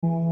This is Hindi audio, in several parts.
ओ।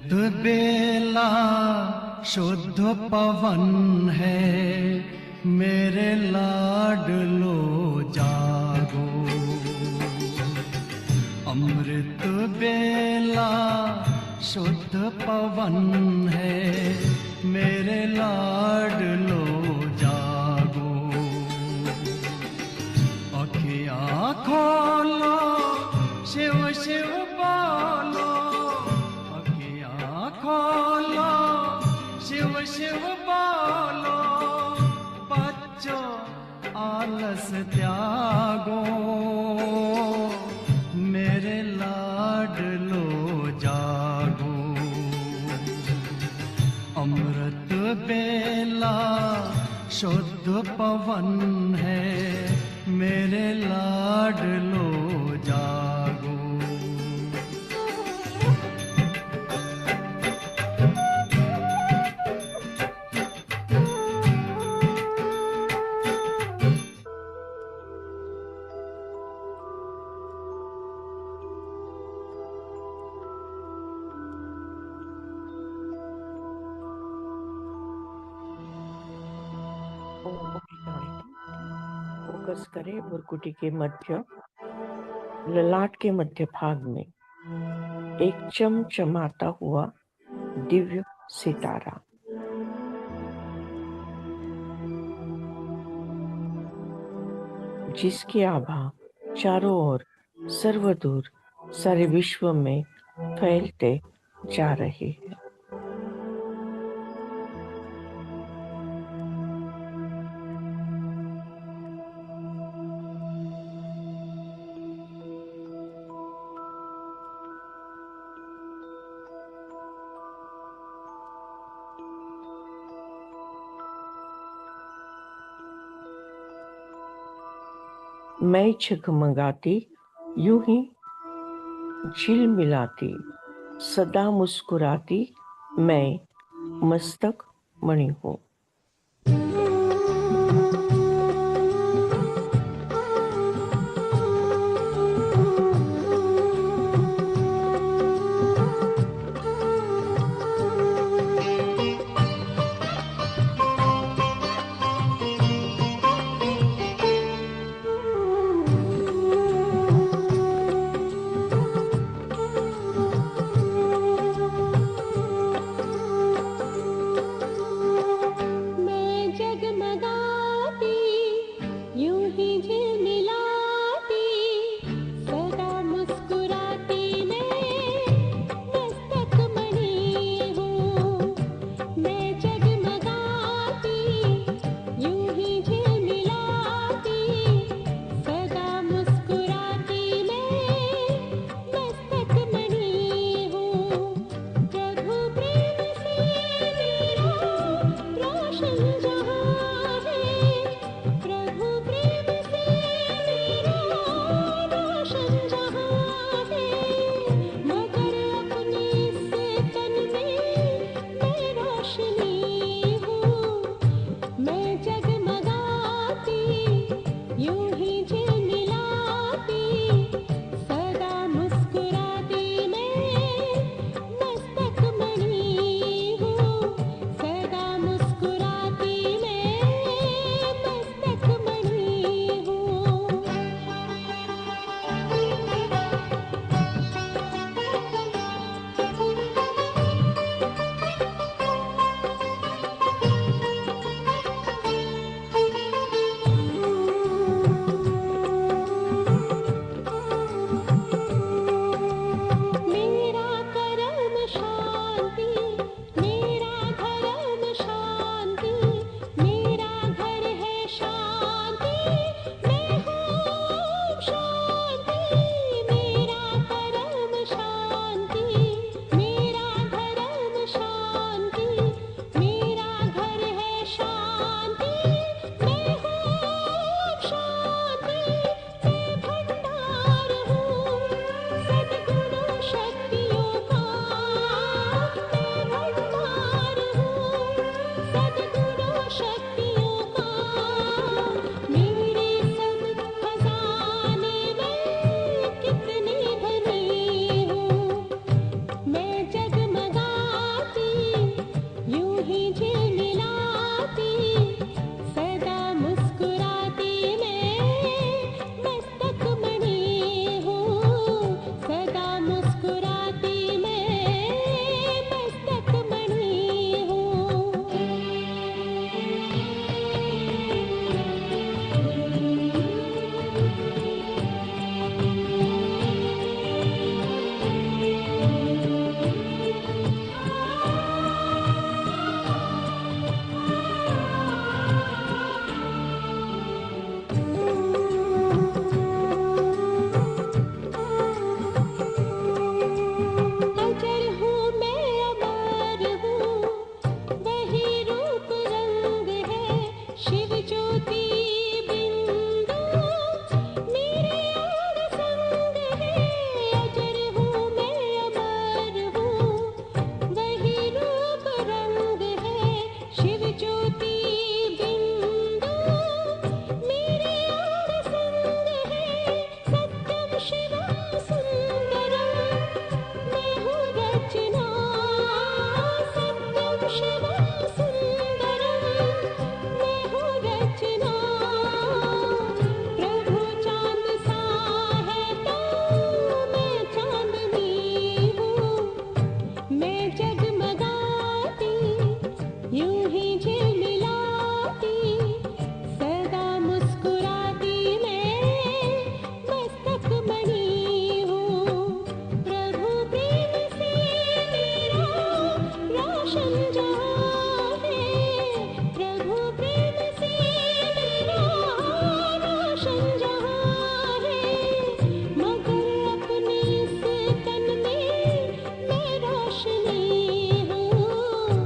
अमृत बेला शुद्ध पवन है, मेरे लाडलो जागो। अमृत बेला शुद्ध पवन है, मेरे लाडलो जागो। अखियाँ खोलो, शिव शिव बोलो। अखियाँ खोलो, शिव शिव बोलो। बच्चों आलस त्यागो, मेरे लाडलो जागो। अमृत बेला शुद्ध पवन है, मेरे लाडलो जागो। फोकस करें भ्रुकुटी के मध्य, ललाट के मध्य भाग में एक चमचमाता हुआ दिव्य सितारा। जिसकी आभा चारों ओर सर्वदूर सारे विश्व में फैलते जा रही है। मैं झगमगाती यूं ही झिलमिलाती, सदा मुस्कुराती मैं मस्तक मणि हूँ। ही झिलमिलाती सदा मुस्कुराती मैं मस्तक मणि हूँ, सदा मुस्कुराती मैं मस्तक मणि हूँ। अजर हूँ मैं अमर हूँ, वही रूप रंग है शिव ज्योति बिंदु मेरे अंग संग है। अजर हूँ मैं अमर हूँ, वही रूप रंग है शिव ज्योति बिंदु मेरे अंग संग है। सत्यम शिवम सुंदरम मैं हूँ रचना, सत्यम शिवम सुंदरम मैं हूँ रचना। प्रभु चांद सा है तो मैं चांदनी हूँ, मैं जगमगाती यूं ही झिलमिलाती सदा मुस्कुराती मैं मस्तक मणि हूँ। प्रभु प्रेम से मेरा रोशन जहाँ है, प्रभु प्रेम से मेरा रोशन जहाँ है। मगर अपने इस तन में मैं रोशनी हूँ,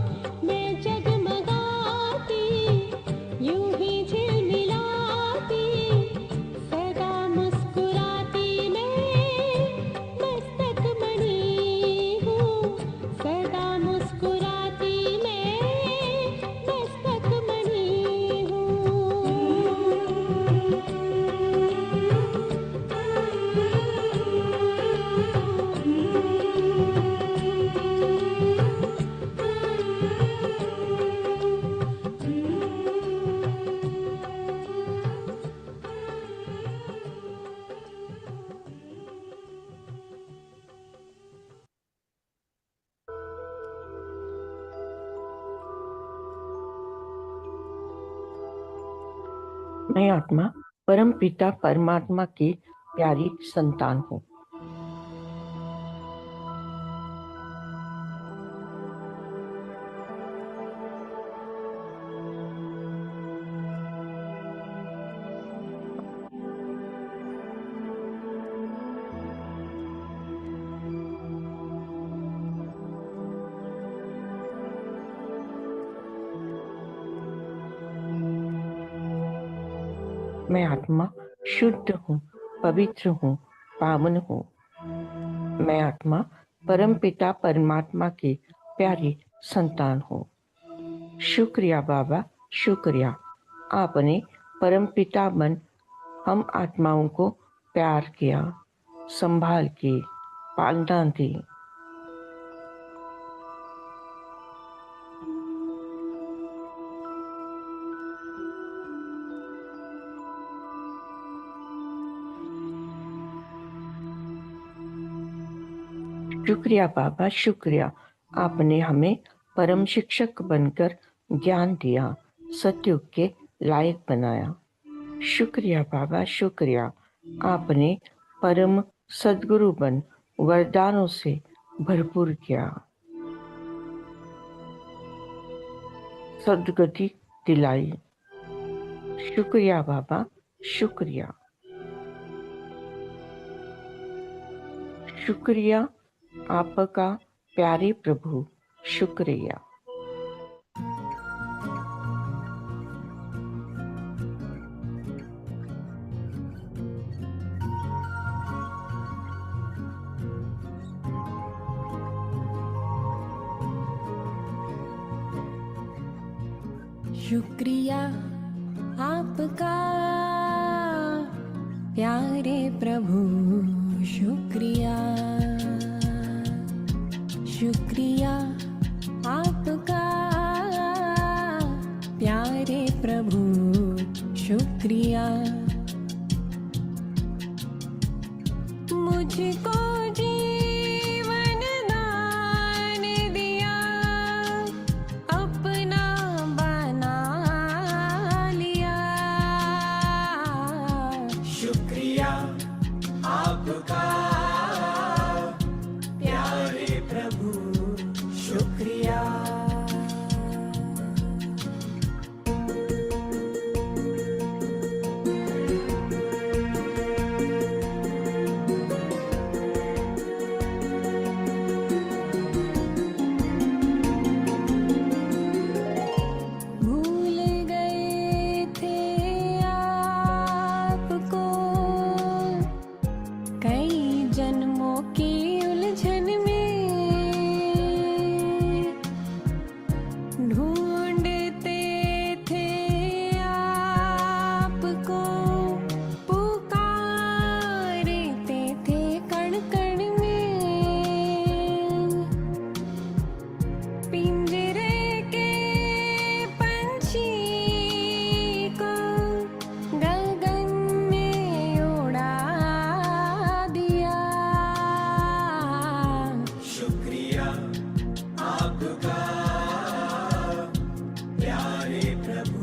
मैं जगमगाती यूं ही झिलमिलाती सदा मुस्कुराती मैं मस्तक मणि हूँ, सदा मुस्कुराती मैं मस्तक मणि मैं आत्मा परम पिता परमात्मा की प्यारी संतान हूँ। मैं आत्मा शुद्ध हूँ, पवित्र हूँ, पावन हूँ। मैं आत्मा परम पिता परमात्मा की प्यारी संतान हूँ। शुक्रिया बाबा, शुक्रिया। आपने परम पिता बन हम आत्माओं को प्यार किया, संभाल की, पालना दी। शुक्रिया बाबा, शुक्रिया। आपने हमें परम शिक्षक बनकर ज्ञान दिया, सतयुग के लायक बनाया। शुक्रिया बाबा, शुक्रिया। आपने परम सद्गुरु बन वरदानों से भरपूर किया, सद्गति दिलाई। शुक्रिया बाबा, शुक्रिया। शुक्रिया आपका प्यारे प्रभु, शुक्रिया। शुक्रिया आपका प्यारे प्रभु, शुक्रिया। शुक्रिया आपका प्रभु शुक्रिया। मुझको जीवन दान दिया, अपना बना लिया। शुक्रिया आपका प्यारे प्रभु शुक्रिया। भूल गए थे आपको कई जन्मों की उलझन में, ढूंढते थे आपको, पुकारते थे कण कण में। पिंजरे के पंछी को गगन में उड़ा दिया। शुक्रिया आपका प्यारे प्रभु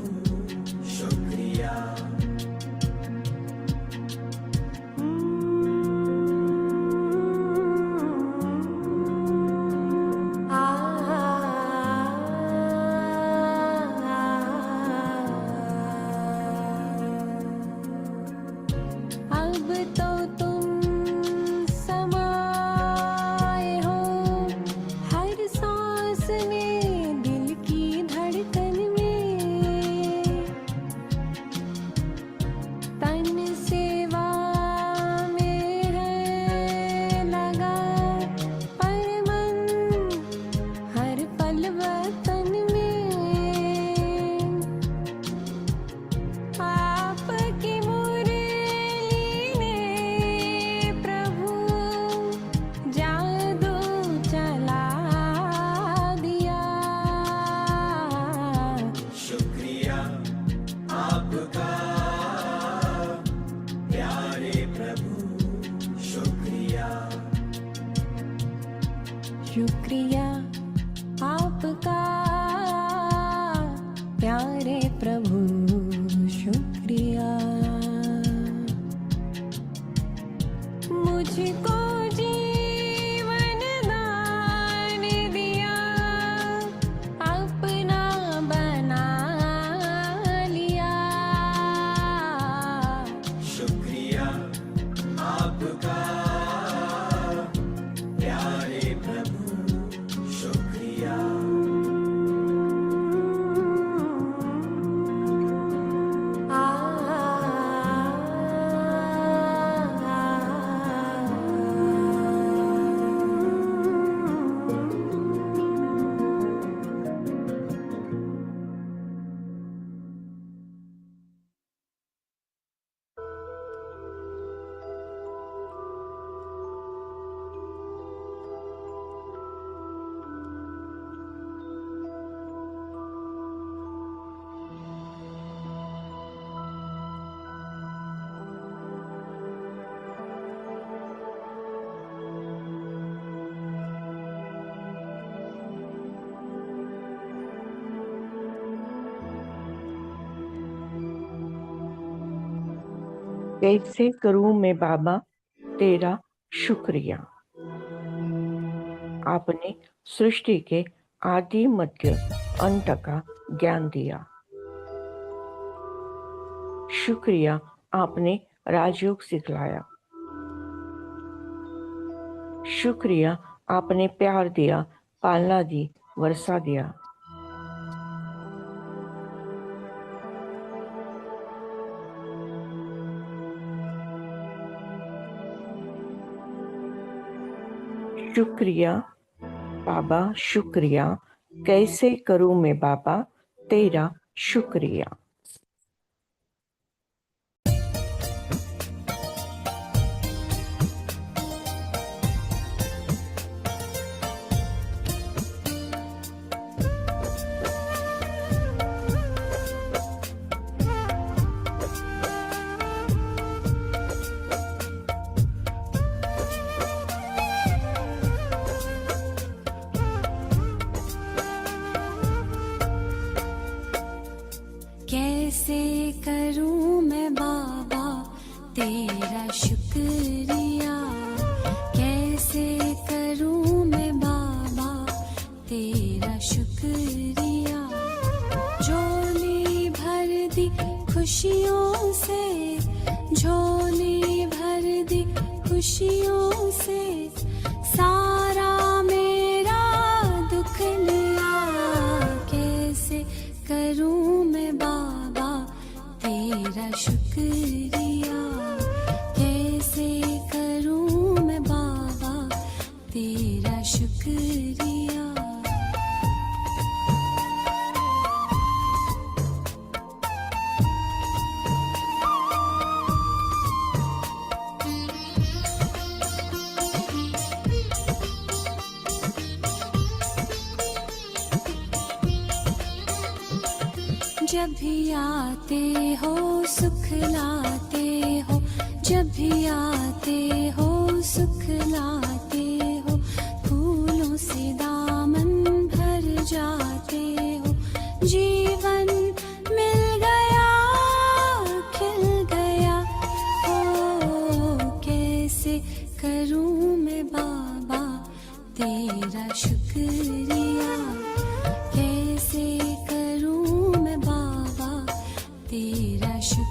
शुक्रिया। अब तो तुम समाए हो हर सांस में, दिल की धड़कन में। तन सेवा में है लगा, पर मन हर पल वतन में। आपकी मुरली ने प्रभु जादू चला दिया। शुक्रिया आपका प्यारे प्रभु शुक्रिया। शुक्रिया आपका प्यारे प्रभु शुक्रिया। मुझको जीवन दान दिया, अपना बना लिया। शुक्रिया आपका प्यारे प्रभु शुक्रिया। कैसे करूं मैं बाबा तेरा शुक्रिया। आपने सृष्टि के आदि मध्य अंत का ज्ञान दिया। शुक्रिया आपने राजयोग सिखलाया। शुक्रिया आपने प्यार दिया, पालना दी, वर्षा दिया। शुक्रिया बाबा शुक्रिया। कैसे करूं मैं बाबा तेरा शुक्रिया। कैसे करूं मैं बाबा तेरा शुक्रिया, कैसे करूं मैं बाबा तेरा शुक्रिया। झोली भर दी खुशियों से, झोली भर दी खुशियों से, सारा मेरा दुख लिया। कैसे करूं मैं बाबा तेरा शुक्रिया, कैसे करूं मैं बाबा तेरा शुक्रिया। जब भी आते हो सुख लाते हो, जब भी आते हो सुख लाते हो, फूलों से दामन भर जाते हो। जीवन मिल गया, खिल गया, ओ कैसे करूं मैं बाबा तेरा शुक्रिया, कैसे करूं मैं बाबा तेरा शुक्रिया।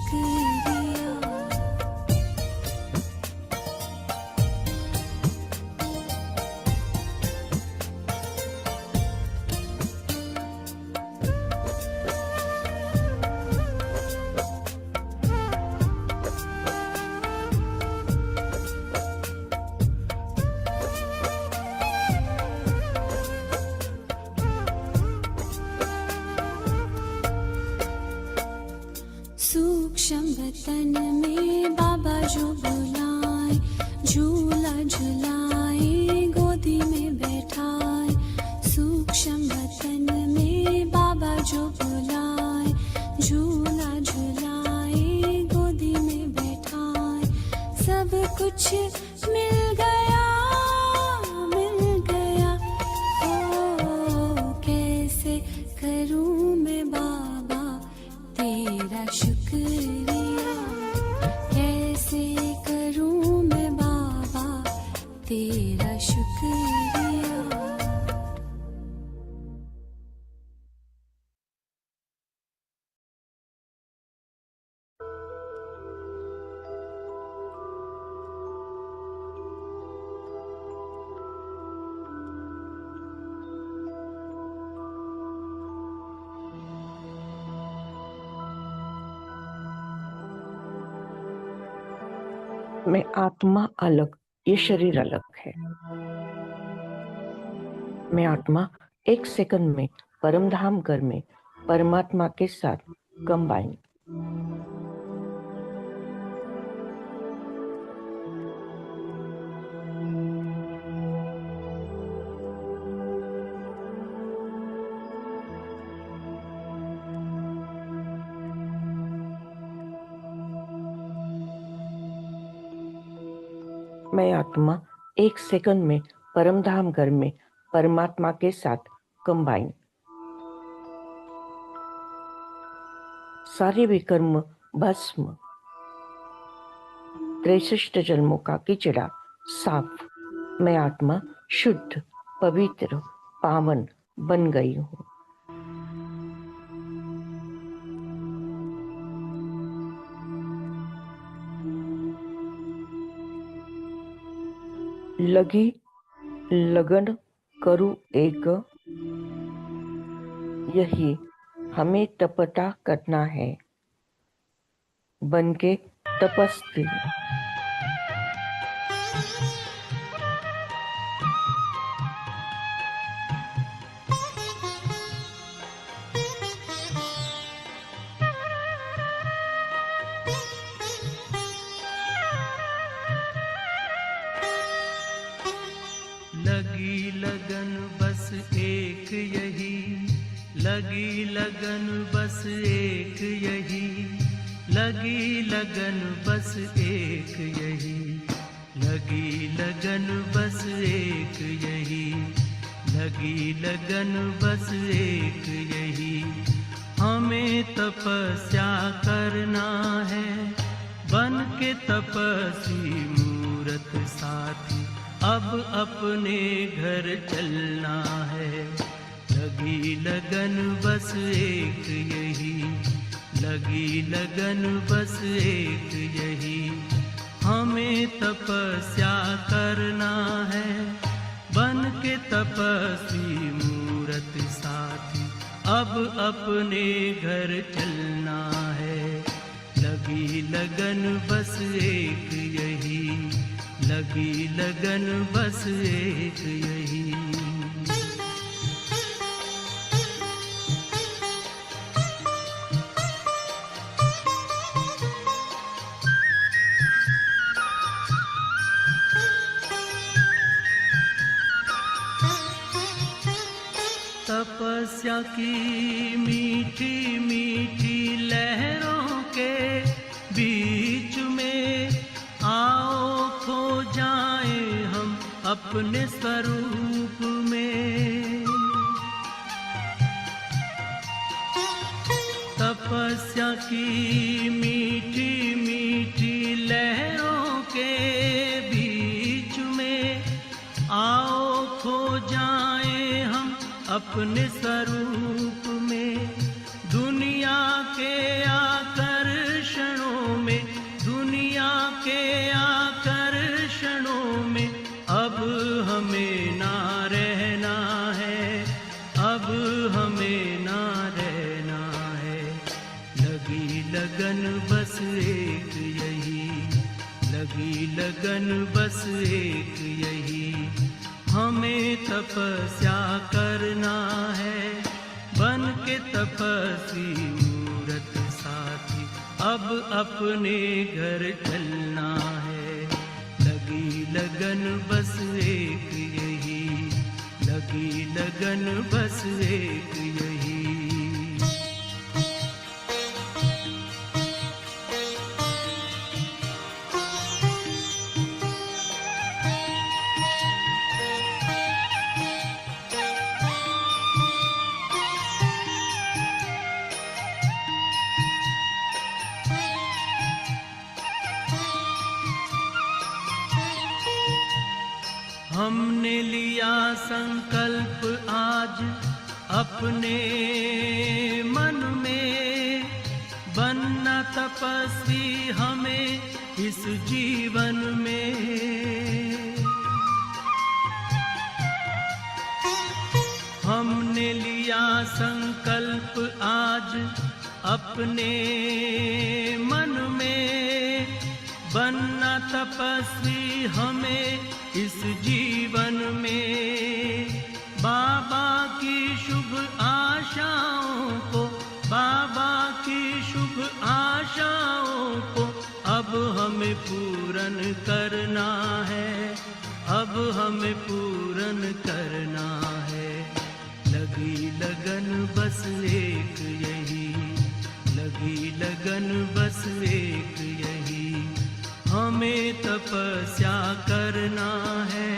सूक्ष्म वतन में बाबा जो बुलाए, झूला झुलाए गोदी में बैठाए। सूक्ष्म वतन में बाबा जो बुलाए, झूला झुलाए गोदी में बैठाए। सब कुछ मिल गया, मिल गया, ओ कैसे करूं मैं बाबा तेरा शुक्रिया, कैसे करूं मैं बाबा तेरा शुक्रिया। मैं आत्मा अलग, ये शरीर अलग है। मैं आत्मा एक सेकंड में परमधाम घर में परमात्मा के साथ कंबाइन। मैं आत्मा एक सेकंड में परमधाम घर में परमात्मा के साथ कंबाइन। सारे विकर्म भस्म, 63 जन्मों का कीचड़ा साफ। मैं आत्मा शुद्ध, पवित्र, पावन बन गई हूँ। लगी लगन करूँ एक, यही हमें तपता करना है। बनके तपस्वी लगी लगन बस एक यही, लगी लगन बस एक यही, लगी लगन बस एक यही, लगी लगन बस एक यही, लगी लगन बस एक यही, हमें तपस्या करना है, बन के तपस्वी मूरत साथी अब अपने घर चलना है। लगी लगन बस एक यही, लगी लगन बस एक यही, हमें तपस्या करना है, बन के तपस्वी मूरत साथी अब अपने घर चलना है। लगी लगन बस एक यही, लगी लगन बस एक यही। तपस्या की मीठी मीठी लहरों के बीच में आओ खो जाएं हम अपने स्वरूप में। तपस्या की मीठी मीठी लहरों के बीच में आओ खो जाएं हम अपने स्वरूप में। दुनिया के आकर्षणों में, दुनिया के आकर्षणों में अब हमें ना रहना है, अब हमें ना रहना है। लगी लगन बस एक यही, लगी लगन बस एक यही, हमें तपस्या करना है, बन के तपस्वी मूरत साथी अब अपने घर चलना है। लगी लगन बस एक यही, लगी लगन बस एक यही। हमने लिया संकल्प आज अपने मन में, बनना तपस्वी हमें इस जीवन में। हमने लिया संकल्प आज अपने मन में, बनना तपस्वी हमें इस जीवन में। बाबा की शुभ आशाओं को, बाबा की शुभ आशाओं को अब हमें पूर्ण करना है, अब हमें पूर्ण करना है। लगी लगन बस एक यही, लगी लगन बस एक यही, हमें तपस्या करना है,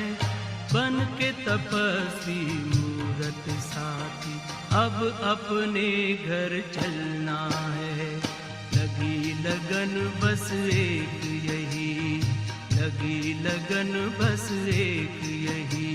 बन के तपस्वी मूरत साथी अब अपने घर चलना है। लगी लगन बस एक यही, लगी लगन बस एक यही।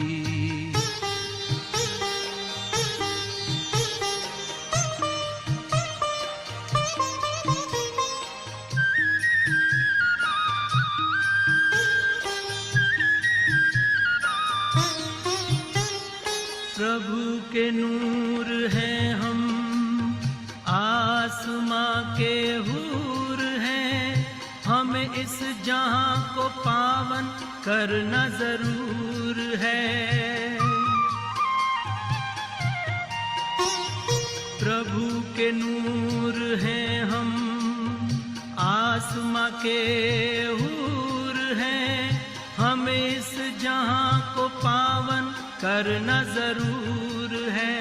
प्रभु के नूर हैं हम, आसमां के हूर हैं, हमें इस जहां को पावन करना जरूर है। प्रभु के नूर हैं हम, आसमां के हूर हैं, हमें इस जहां को पावन करना जरूर है।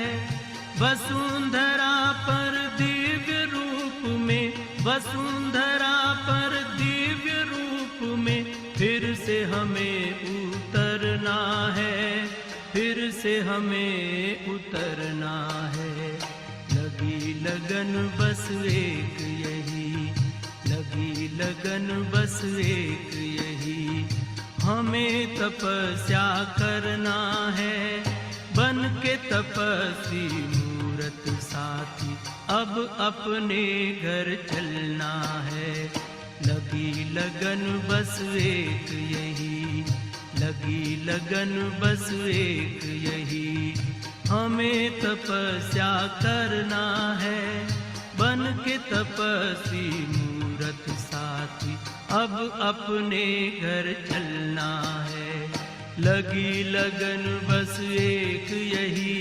वसुंधरा पर दिव्य रूप में, वसुंधरा पर दिव्य रूप में फिर से हमें उतरना है, फिर से हमें उतरना है। लगी लगन बस एक यही, लगी लगन बस एक यही, हमें तपस्या करना है बन के तपस्वी मूरत साथी, अब अपने घर चलना है। लगी लगन बस एक यही, लगी लगन बस एक यही, हमें तपस्या करना है बन के तपस्वी मूरत साथी, अब अपने घर चलना है। लगी लगन बस एक यही,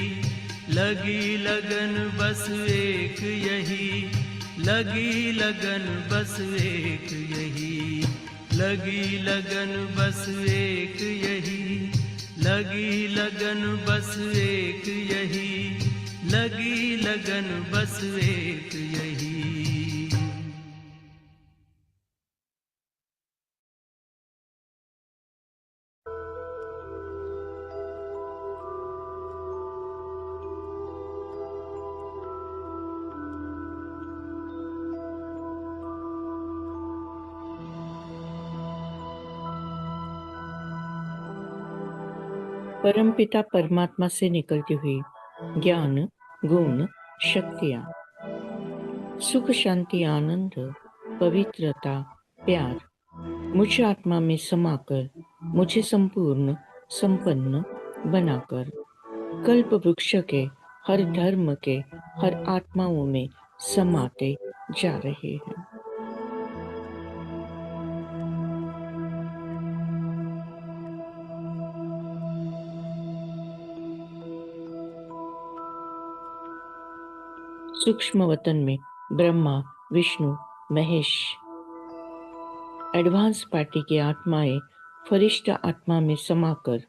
लगी लगन बस एक यही, लगी लगन बस एक यही, लगी लगन बस एक यही, लगी लगन बस एक यही, लगी लगन बस एक यही। परमपिता परमात्मा से निकलती हुई ज्ञान, गुण, शक्तियाँ, सुख, शांति, आनंद, पवित्रता, प्यार मुझ आत्मा में समाकर मुझे संपूर्ण संपन्न बनाकर कल्प वृक्ष के हर धर्म के हर आत्माओं में समाते जा रहे हैं। सूक्ष्म वतन में ब्रह्मा, विष्णु, महेश, एडवांस पार्टी की आत्माएं फरिश्त आत्मा में समाकर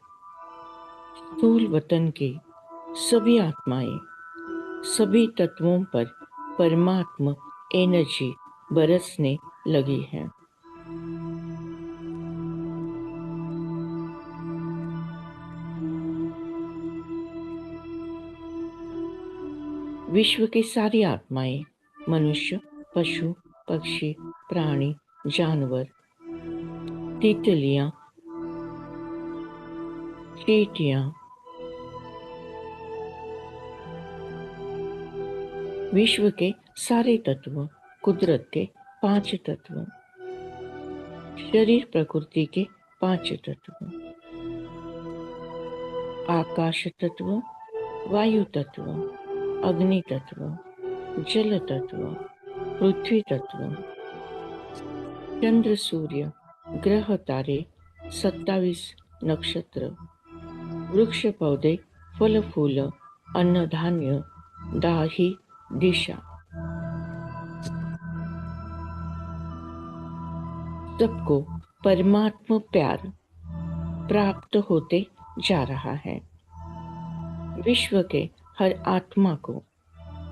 स्थूल वतन की सभी आत्माएं सभी तत्वों पर परमात्मा एनर्जी बरसने लगी है। विश्व की सारी आत्माएं, मनुष्य, पशु, पक्षी, प्राणी, जानवर, तितलियां, चींटियां, विश्व के सारे तत्व, कुदरत के 5 तत्व, शरीर प्रकृति के 5 तत्व, आकाश तत्व, वायु तत्व, अग्नि तत्व, जल तत्व, पृथ्वी तत्व, चंद्र, सूर्य, ग्रह, तारे, 27 नक्षत्र, वृक्ष, पौधे, फल फूल, अन्न धान्य, दाही, दिशा, सबको परमात्मा प्यार प्राप्त होते जा रहा है। विश्व के हर आत्मा को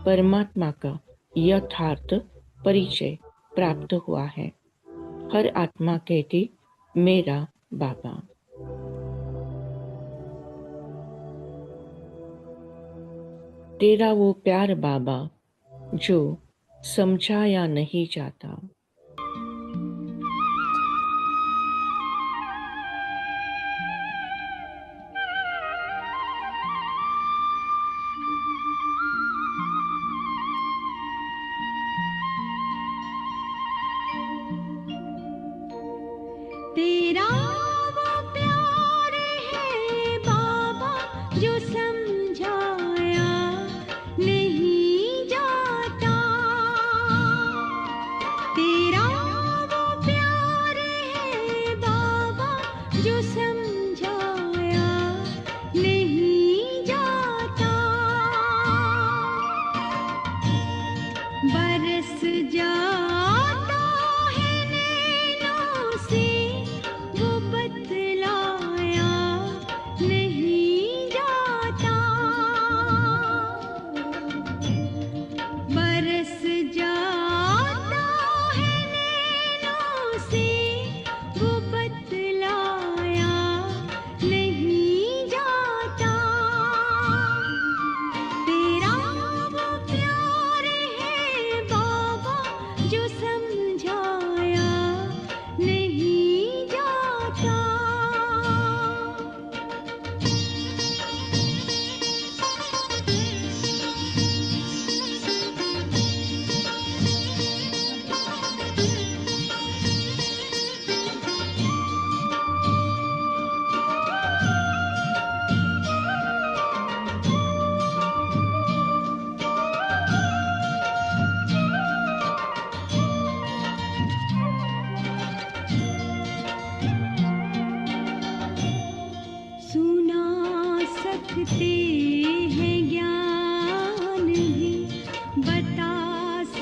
परमात्मा का यथार्थ परिचय प्राप्त हुआ है। हर आत्मा कहती मेरा बाबा। तेरा वो प्यार बाबा जो समझाया नहीं जाता। तेरा वो प्यार है बाबा जो समझाया नहीं जाता।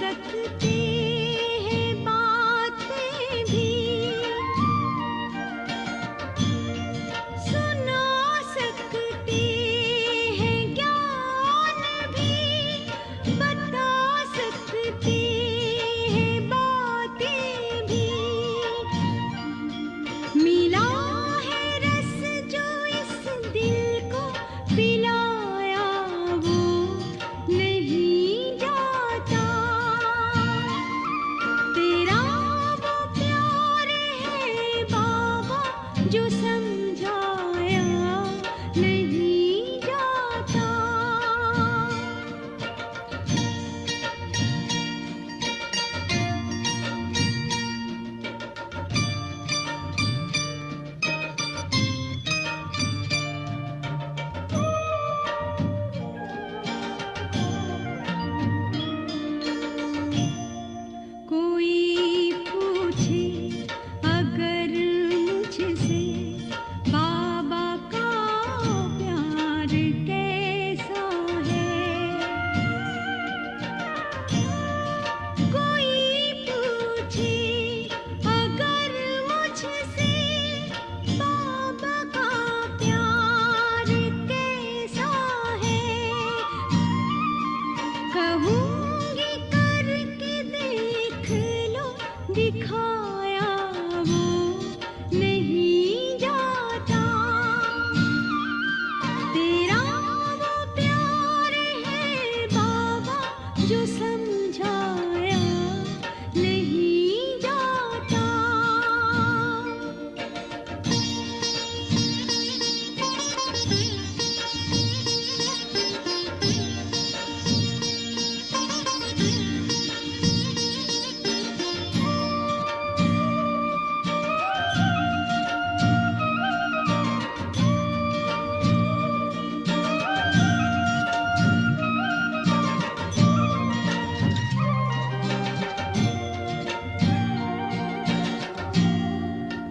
सकते हैं बातें भी, सुना सकते हैं ज्ञान भी, बता सकते हैं बातें भी। मिला है रस जो इस दिल को पिलाया वो नहीं जाता। तेरा वो प्यार है बाबा जो समझाया नहीं जाता। कोई पूछे अगर मुझसे बाबा का प्यार कैसा है, कोई पूछे अगर मुझसे बाबा का प्यार कैसा है, कहूँगी करके देख लो दिखाया वो नहीं जाता। तेरा वो प्यार है बाबा जो समझाया नहीं जाता।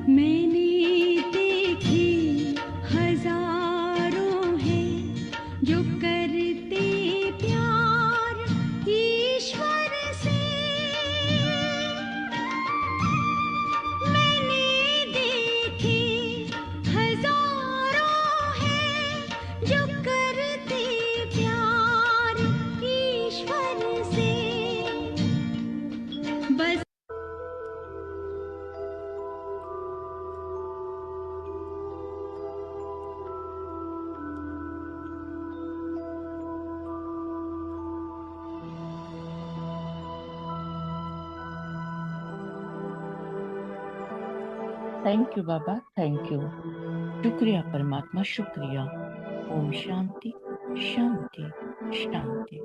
मैंने देखे हजारों हैं जो करते प्यार ईश्वर से। मैंने देखे हजारों हैं जो करते प्यार ईश्वर से। बस thank you Baba, thank you. शुक्रिया परमात्मा, शुक्रिया। ओम शांति शांति शांति।